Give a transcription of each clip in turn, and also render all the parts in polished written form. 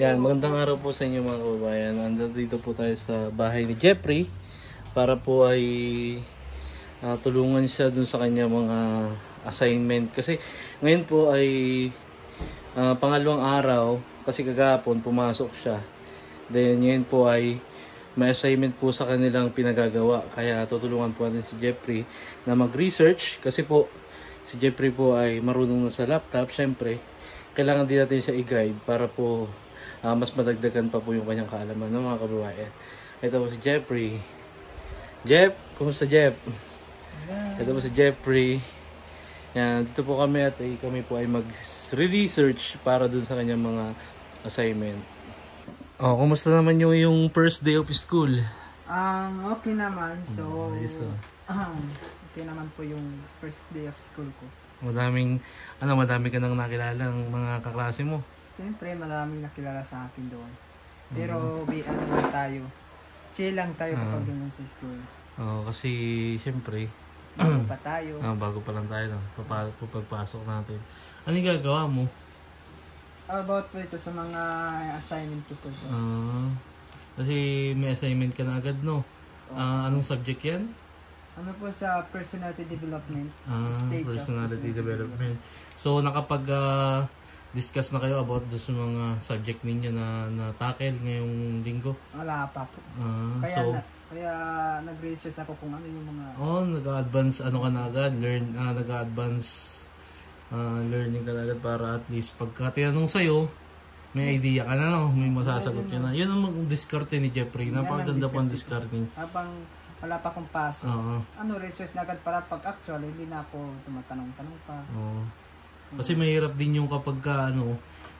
Yan, magandang araw po sa inyo mga kababayan. Nandito po tayo sa bahay ni Jeffrey para po ay tulungan siya dun sa kanya mga assignment. Kasi ngayon po ay pangalawang araw kasi kagahapon pumasok siya. Then ngayon po ay may assignment po sa kanilang pinagagawa. Kaya tutulungan po natin si Jeffrey na mag-research kasi po si Jeffrey po ay marunong na sa laptop. Syempre, kailangan din natin siya i-guide para po mas madagdagan pa po yung kanyang kaalaman, no, mga kababayan. Ito po si Jeffrey. Jeff, kumusta Jeff? Ito po si Jeffrey. Yan, dito po kami at kami po ay mag-research para dun sa kanyang mga assignment. Oh, kumusta naman yung first day of school? Okay naman. So, Ayos, okay naman po yung first day of school ko. Madami ka nang nakilalang mga kaklase mo. Siyempre, maraming nakilala sa akin doon. Pero, ano lang tayo. Chill lang tayo kapag doon sa school. Kasi, syempre, Bago pa tayo. bago pa lang tayo, no? Pagpasok natin. Ano yung gagawa mo? About po ito sa mga assignment ko po. Kasi may assignment ka na agad, no? Anong subject yan? Ano po sa personality development? Stage of Personality development. So, nakapag-discuss na kayo about sa mga subject ninyo na tackle ngayong linggo? Wala pa po. Kaya nag-research ako kung ano yung mga... nag-advance ka na agad, nag-advance learning ka na agad para at least pagka tinanong sa'yo, may idea ka na, no? May masasagot ka na. Yan ang mag-discarte ni Jeffrey. Napakaganda po ang discarte. Habang wala pa akong pasok, research na agad para pag actual, hindi na ako tumatanong-tanong pa. Kasi mahirap din yung kapag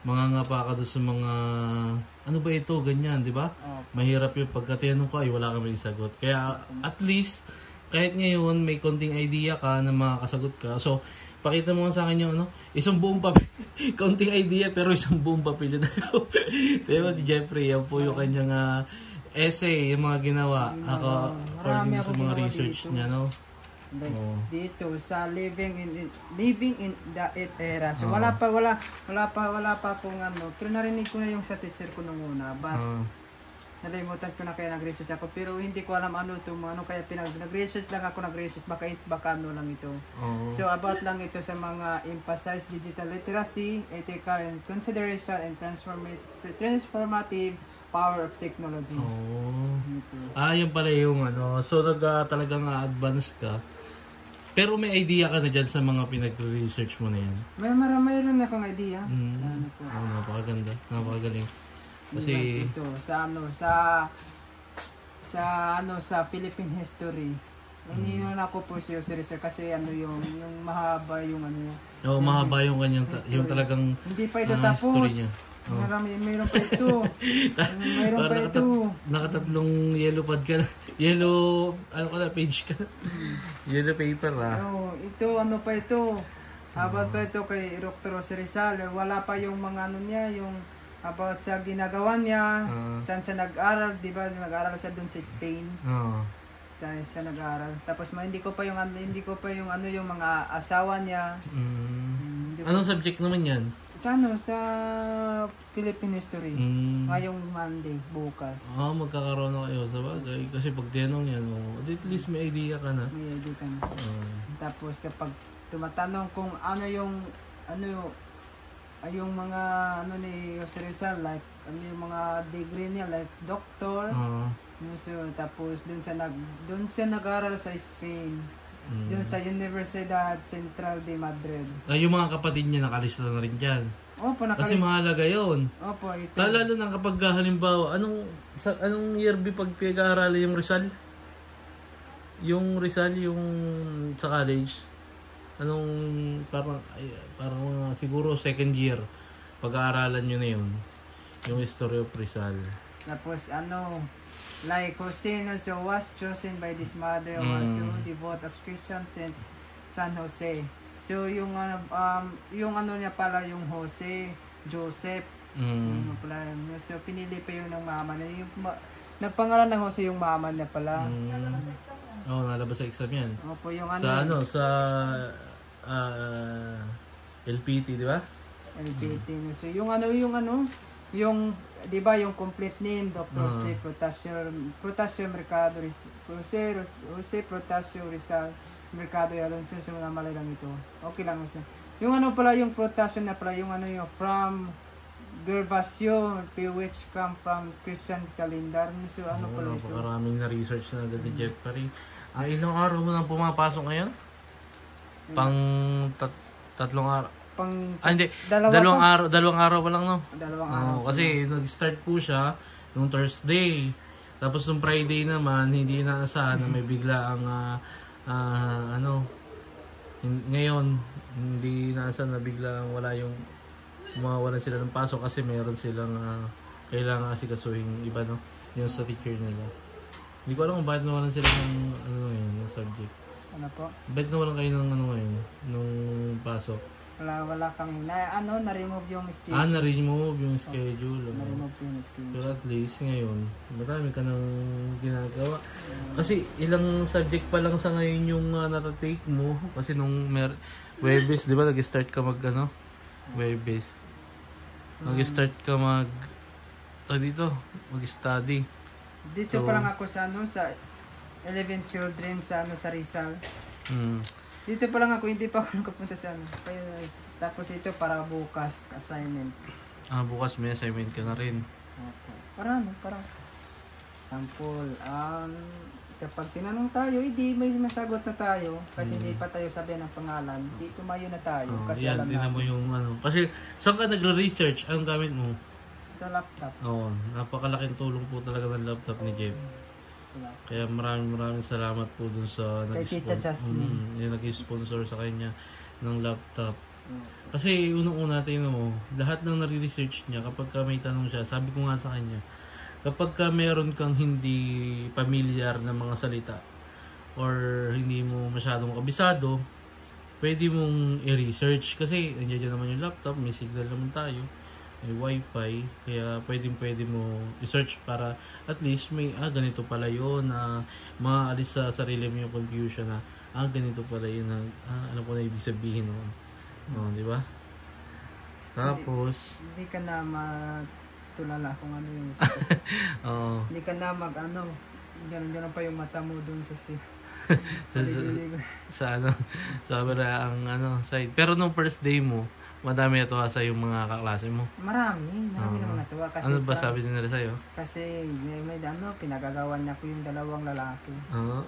mangangapa ka doon sa mga ano ba ito, ganyan, di ba? Mahirap yung pagka tinanong ka, wala kang may sagot. Kaya at least, kahit ngayon may konting idea ka na makakasagot ka. So, pakita mo sa akin yung isang buong papel. Konting idea pero isang buong papel. Diba si Jeffrey, yan po yung kanyang essay, yung mga ginawa. Ako, according sa mga research niya, no? Dito sa living in the era. So wala pa akong pero narinig ko na yung sa teacher ko nung una. But nalimutan ko na kaya nag-research ako, pero hindi ko alam kaya nag-research lang ako, baka lang ito. So about lang ito sa mga emphasize digital literacy, ethical and consideration and transformative power of technology. Yan pala yung so talagang advance ka. Pero may idea ka na dyan sa mga pinag-research mo na yan? Mayroon na akong idea. Napakaganda. Napakagaling. Kasi ito sa Philippine history. Hindi na ako po seryoso kasi yung mahaba yung mahaba yung kanyang yung talagang hindi pa ito tapos. History niya. Mayroon pa ito. Mayroon pa ito. Nakatatlong yellow pad ka na. Yellow, page ka. Yellow paper, ito, pa ito. About pa ito kay Dr. Jose Rizal. Wala pa yung mga niya, yung about sa ginagawa niya. Saan siya nag-aral, di ba? Nag-aral siya dun sa Spain. Saan siya nag-aral. Tapos hindi ko pa yung yung mga asawa niya. Anong subject naman yan? Sa Philippine history. Ngayong Monday, bukas. Magkakaroon na kayo sa bagay. Kasi pag tinanong yan, at least may idea ka na. May idea ka na. Tapos kapag tumatanong kung yung mga ni Jose Rizal, like yung mga degree niya, like doctor. So, tapos dun siya nag-aral sa Spain. Doon sa Universidad Central de Madrid. Yung mga kapatid niya nakalista na rin dyan. Opo, kasi mahalaga yun. Opo, ito. Lalo na kapag halimbawa, anong year pag pinag-aaralan yung Rizal? Yung Rizal, yung sa college? Parang siguro second year pag-aaralan nyo na yun. Yung history of Rizal. Tapos like Jose Nozo was chosen by this mother was so devout of Christian Saint San Jose. So yung niya pala yung Joseph. So pinili pa yung ng mama niya. Nagpangalan ng Jose yung mama niya pala. Nalabas sa exam yan. Opo, yung sa LPT, di ba? LPT. So yung yung, di ba yung complete name, Dr. Jose Protasio Mercado, Jose Protasio Rizal Mercado Alonso, so namali lang ito. Okay lang siya. Yung ano pala, yung Protasio na pala, yung ano yung from Gervasio, which come from Christian calendar. So ano pala ito? Napakaraming na-research na agad ni Jeffrey. Ilang araw mo nang pumapasok ngayon? Tatlong araw. Hindi. Dalawang araw pa lang, no? Dalawang araw. Kasi nag-start po siya nung Thursday. Tapos nung Friday naman, hindi inaasahan na may bigla ang ngayon, hindi inaasahan na bigla wala yung mawawalan sila ng pasok kasi meron silang kailangan asikasuhin iba, no? Yung sa teacher nila. Hindi ko alam kung bakit nawalan sila ng ng subject. Ano po? Bakit nawalan kayo ng ngayon, nung pasok? Wala kami na-remove yung schedule. Na-remove yung schedule. Na-remove yung schedule. Pero at least ngayon, marami ka nang ginagawa. Kasi ilang subject pa lang sa ngayon yung natatake mo. Kasi nung Webes, di ba nag-start ka Webes. Nag-start ka mag-study. Dito pa lang ako sa 11 children sa Rizal. Dito pa lang ako, hindi pa ako nakapunta sa tapos ito para bukas assignment. Bukas may assignment ka na rin. Para sample. Kapag tinanong tayo, hindi may masagot na tayo. Kahit hindi pa tayo sabihan ng pangalan, hindi tumayo na tayo. Kasi alam natin. Mo yung Kasi saan ka nagre-research? Anong gamit mo? Sa laptop. Napakalaking tulong po talaga ng laptop ni Jeff. Kaya maraming salamat po dun sa nag-sponsor sa kanya ng laptop. Kasi unang-una tingnan mo, lahat ng nare-research niya kapag may tanong siya, sabi ko nga sa kanya, kapag meron kang hindi pamilyar na mga salita or hindi mo masyadong kabisado, pwede mong i-research kasi nandiyan naman yung laptop, may signal naman tayo, may wifi, kaya pwede mo i-search para at least may ganito pala yun, maalis sa sarili mo yung confusion na ganito pala yun, alam ko na ibig sabihin nun. Di ba? Tapos hindi ka na matulala kung ano yung hindi ka na ganun pa yung mata mo dun sa sa side. Pero nung first day mo, madami natuwa sa yung mga kaklase mo. Marami naman natuwa kasi ano ba sabi nila sa'yo? Kasi may pinagagawan niya ko yung dalawang lalaki.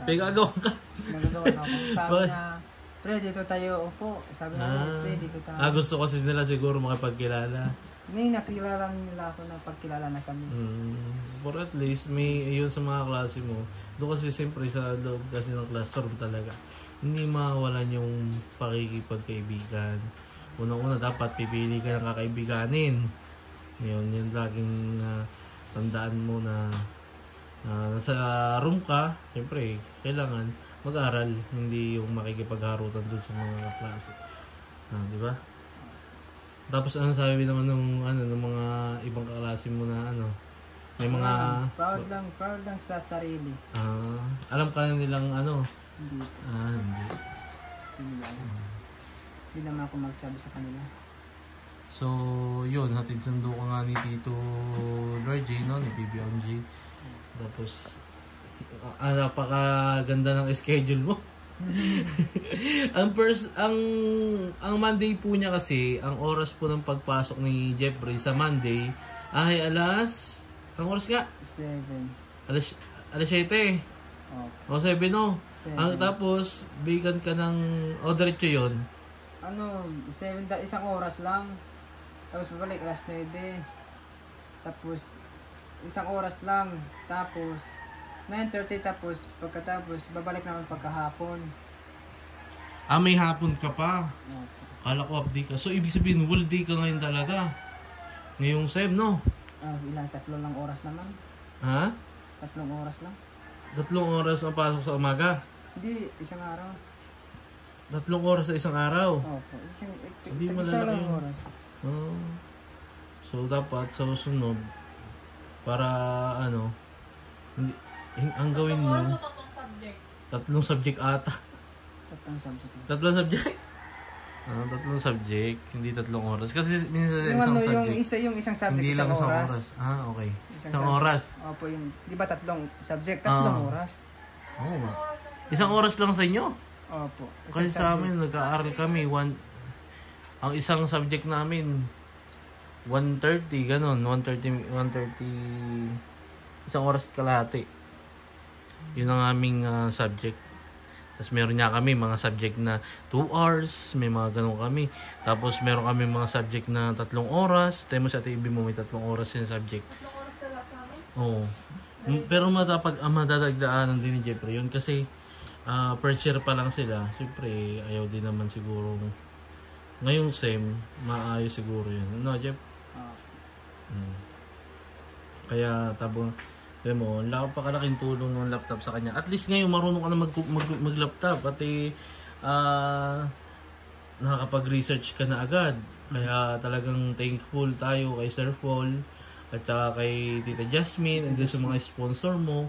Pinagagawan ka? Pinagagawan ako. Sabi na, pre, dito tayo upo. Sabi na, pre, dito tayo. Gusto kasi nila siguro makipagkilala. Nakilala nila ako na pagkilala na kami. For at least, may yun sa mga klase mo. Doon kasi siyempre sa loob kasi ng classroom talaga. Hindi mawalan yung pakikipagkaibigan. Unang-una, dapat pipili ka ng kakaibiganin. Yun laging tandaan mo na nasa room ka, siyempre, kailangan mag-aral, hindi yung makikipagharutan dun sa mga klase. Di ba? Tapos ano sabi naman ng mga ibang kaklase mo na may mga proud lang sa sarili. Alam ka na nilang Hindi. Hindi naman ako magsabi sa kanila. So, yun, hatid sundo ka nga ni Tito Lorgy, ni PBMG. Tapos, napakaganda ng schedule mo. ang Monday po niya kasi, ang oras po ng pagpasok ni Jeffrey sa Monday ay ang oras nga? 7. Alas 7. O 7 no? Tapos, bigyan ka ng diretso yun. 7 isang oras lang. Tapos babalik alas 9. Tapos isang oras lang. Tapos 9:30 tapos pagkatapos babalik naman pagkahapon. May hapon ka pa. Kala ko update ka. So ibig sabihin whole day ka ngayon talaga. Ngayong SEM, no? Ilang 3 lang oras naman. 3 oras lang. 3 oras ang pasok sa umaga? Hindi, isang araw. 3 oras sa isang araw? Opo. Hindi malalaki yung oras. So, dapat sa susunod, para ang gawin mo, 3 subject ata. 3 subject. 3 subject? Tatlong subject, hindi 3 oras. Kasi minsan Yung isang ano, subject. yung isang subject, Hindi lang isang isang oras. oras. Okay. Isang subject. oras. Opo, yung, di ba 3 subject, 3 oras? Oo nga. Isang oras lang sa inyo? Opo. Kasi sa amin, nag-aaral kami. Ang isang subject namin, 1:30, ganun. 1:30, isang oras kalahati. Yun ang aming subject. Tapos meron niya kami mga subject na 2 hours, may mga ganun kami. Tapos meron kami mga subject na 3 oras. Tayo mo sa TV mo, may 3 oras yung subject. 3 oras talaga kami? Oo. Pero madadagdaanan din ni Jeffrey yun kasi first year pa lang sila. Siyempre, ayaw din naman siguro. Ngayong SEM, maayos siguro yun. No, Jeff? Kaya mo, napakalaking tulong ng laptop sa kanya. At least ngayon marunong ka na mag-laptop at nakakapag-research ka na agad. Kaya talagang thankful tayo kay Sir Paul at saka kay Tita Jasmine and sa mga sponsor mo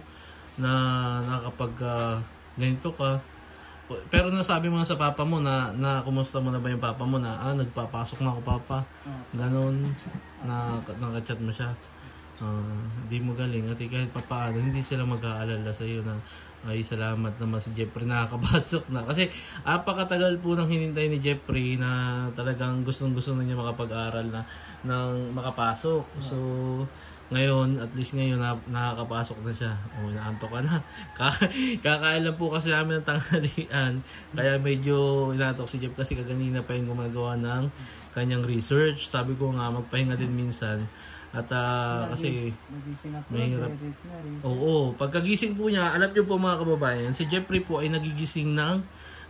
na nakakapag ganito ka. Pero nasabi mo sa papa mo na kumusta mo na ba yung papa mo na nagpapasok na ako papa. Ganon na nakachat mo siya. Hindi mo galing at kahit papaano hindi sila mag-aalala sa iyo na ay salamat naman si Jeffrey nakakapasok na kasi apakatagal po nang hinintay ni Jeffrey na talagang gustong-gusto na niya makapag-aral na nang makapasok. So ngayon, at least ngayon nakakapasok na siya. Naantok ka na. Kakain lang po kasi namin ng tanghalian. Kaya medyo inaantok si Jeff kasi kaganina pa yung gumagawa ng kanyang research. Sabi ko nga magpahinga din minsan. At kasi mahirap. Oo, pagkagising po niya, alam niyo po mga kababayan, si Jeffrey po ay nagigising ng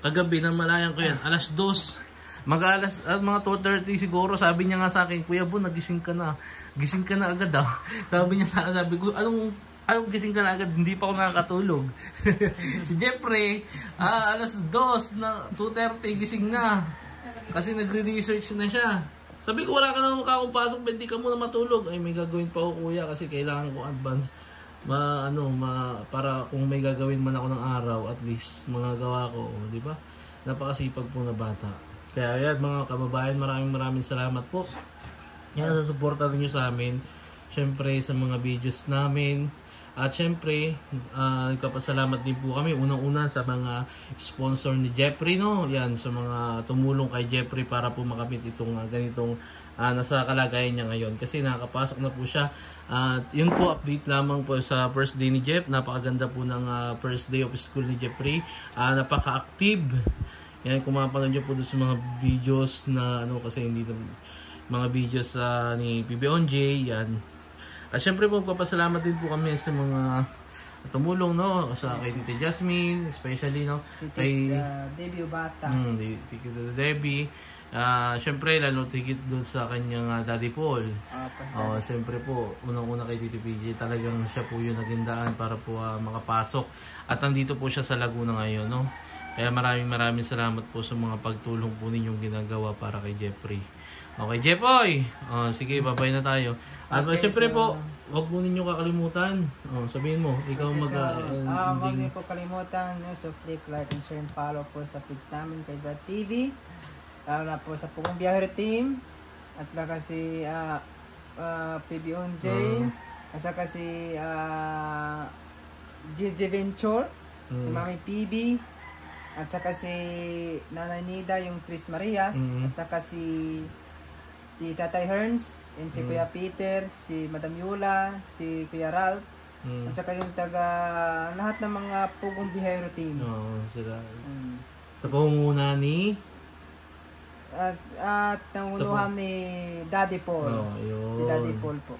kagabi ng malayan ko yan, alas 2. Mga 2:30 siguro, sabi niya nga sa akin, Kuya Bo, nagising ka na. Gising ka na agad daw. Sabi niya sa akin, sabi ko, anong gising ka na agad? Hindi pa ako nakakatulog. Si Jeffrey, alas 2 na 2:30 gising na. Kasi nagre-research na siya. Sabi ko, wala ka na makakapasok, hindi ka muna matulog. Ay, may gagawin pa ako kuya kasi kailangan ko advance. Para kung may gagawin man ako ng araw, at least mga gawa ko, di ba? Napakasipag po na bata. Kaya yan mga kababayan, maraming salamat po. Yan sa suporta niyo sa amin. Siyempre sa mga videos namin. At syempre, nagpapasalamat din po kami unang-una sa mga sponsor ni Jeffrey, no? Yan, sa mga tumulong kay Jeffrey para po makamit itong ganitong nasa kalagayan niya ngayon. Kasi nakapasok na po siya. At yun po, update lamang po sa first day ni Jeff. Napakaganda po ng first day of school ni Jeffrey. Napaka-active. Yan, kung mapanood niyo po doon sa mga videos na kasi hindi mga videos ni PBONJ, yan. At syempre po, papasalamat din po kami sa mga tumulong, no? Sa kay Tita Jasmine, especially, no? Kay Debbie Bata. Tita Debbie. Syempre, lalo tigit doon sa kanyang Daddy Paul. Syempre po, unang-una kay Tito PJ, talagang siya po yung nagindaan para po makapasok. At nandito po siya sa Laguna ngayon, no? Kaya maraming salamat po sa mga pagtulong po ninyong ginagawa para kay Jeffrey. Okay, Jeffoy! Sige, babay na tayo. At syempre po, huwag po ninyo kakalimutan. Sabihin mo, ikaw huwag niyo po kalimutan so click, like, and share and follow po sa page namin kay Brad TV. Lalo na po sa Pugong Biyahero Team. At saka si PBONJ. At saka si GG Venture. Si Mami PB. At saka si Nanay Nida, yung Tris Marias. At saka si Tatay Hearns, and si Kuya Peter, si Madam Yula, si Kuya Ralph, at saka yung lahat ng mga Pugong Biyahero Team. Sila. Sa pangunguna ni? At nangunuhan ni Daddy Paul. Si Daddy Paul po.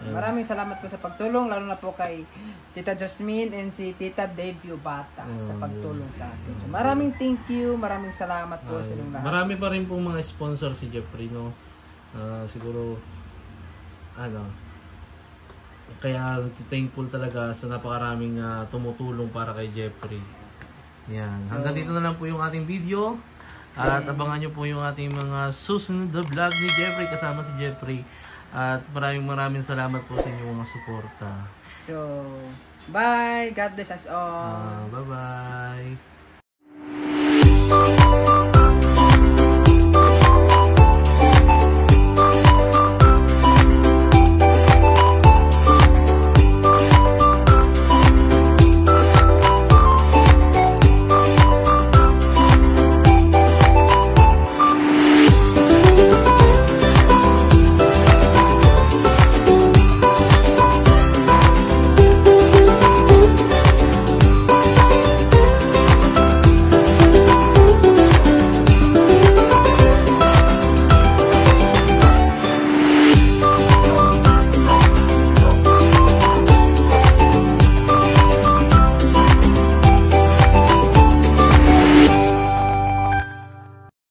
Maraming salamat po sa pagtulong, lalo na po kay Tita Jasmine and si Tita Debbie Bata sa pagtulong sa atin. So, maraming thank you, maraming salamat po sa inyong lahat. Marami pa rin pong mga sponsor si Jeffrey, no? Siguro kaya thankful talaga sa napakaraming tumutulong para kay Jeffrey. Yan. Hanggang dito na lang po yung ating video. At abangan nyo po yung ating mga susunod na vlog ni Jeffrey kasama si Jeffrey. At maraming salamat po sa inyong mga suporta. So, bye! God bless us all! Bye-bye!